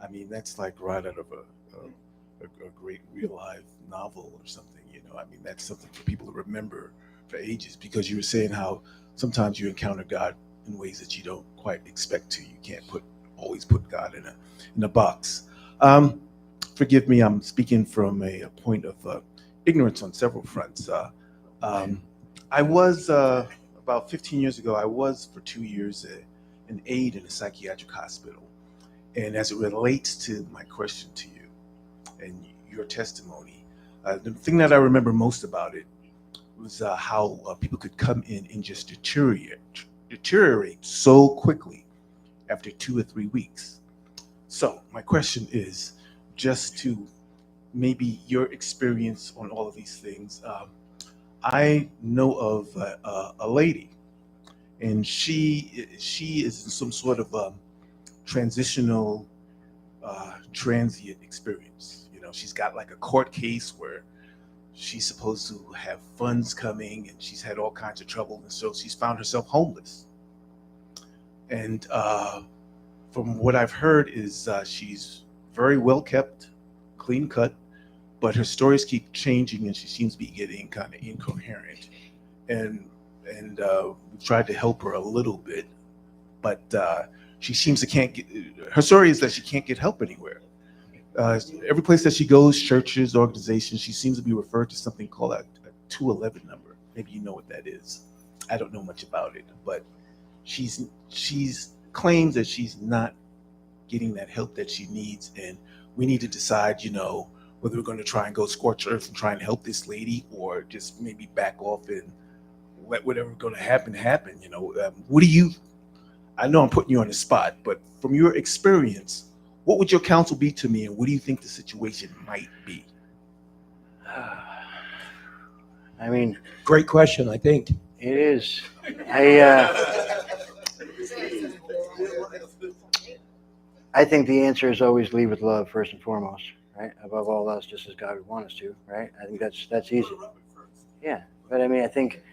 I mean, that's like right out of a great real life novel or something, you know. I mean, that's something for people to remember ages, because you were saying how sometimes you encounter God in ways that you don't quite expect to. You can't always put God in a box. Forgive me, I'm speaking from a point of ignorance on several fronts. I was about 15 years ago. I was for 2 years an aide in a psychiatric hospital, and as it relates to my question to you and your testimony, the thing that I remember most about it was how people could come in and just deteriorate so quickly after 2 or 3 weeks. So my question is, just to maybe your experience on all of these things. I know of a lady, and she is in some sort of transitional transient experience. You know, she's got like a court case where she's supposed to have funds coming, and she's had all kinds of trouble, and so she's found herself homeless. And from what I've heard is she's very well kept, clean cut, but her stories keep changing, and she seems to be getting kind of incoherent. And we tried to help her a little bit, but she seems to can't get. Her story is that she can't get help anywhere. Every place that she goes, churches, organizations, she seems to be referred to something called a 211 number. Maybe you know what that is. I don't know much about it, but she's claims that she's not getting that help that she needs, and we need to decide, you know, whether we're going to try and go scorched earth and try and help this lady, or just maybe back off and let whatever's going to happen happen. You know, what do you? I know I'm putting you on the spot, but from your experience, what would your counsel be to me, and what do you think the situation might be? I mean, great question. I think it is. I think the answer is always lead with love first and foremost, right? Above all else, just as God would want us to, right? I think that's easy. Yeah, but I mean, I think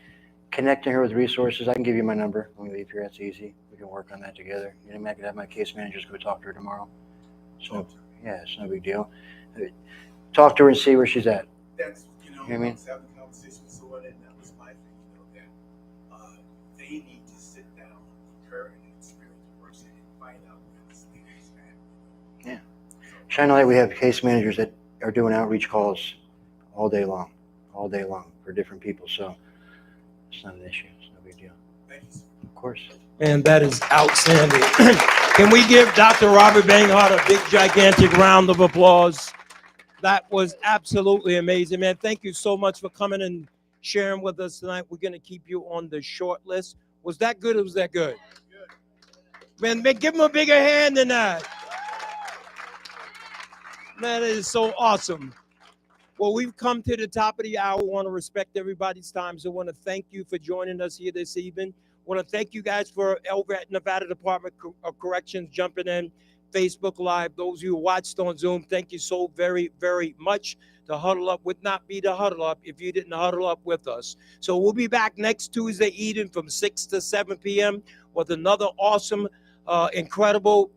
connecting her with resources. I can give you my number when we leave here. That's easy. We can work on that together. You know, I could have my case managers go talk to her tomorrow. So yeah, it's no big deal. Talk to her and see where she's at. That's, you know, what I mean? I was having a conversation with someone, and that was my thing, you know, that they need to sit down with her and experience the person and find out what this thing is happening. Yeah. Shine a light. We have case managers that are doing outreach calls all day long for different people. So it's not an issue. It's no big deal. Thank you. Of course. And that is outstanding. Can we give Dr. Robert Banghart a big, gigantic round of applause? That was absolutely amazing, man. Thank you so much for coming and sharing with us tonight. We're going to keep you on the short list. Was that good or was that good? Man, give him a bigger hand than that. Man, it is so awesome. Well, we've come to the top of the hour. I want to respect everybody's time. So I want to thank you for joining us here this evening. I want to thank you guys for over at Nevada Department of Corrections jumping in, Facebook Live. Those of you who watched on Zoom, thank you so very, very much. The Huddle Up would not be the Huddle Up if you didn't huddle up with us. So we'll be back next Tuesday evening from 6 to 7 p.m. with another awesome, incredible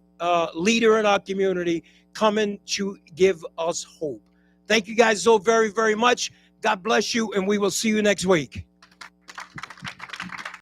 leader in our community coming to give us hope. Thank you guys so very, very much. God bless you, and we will see you next week.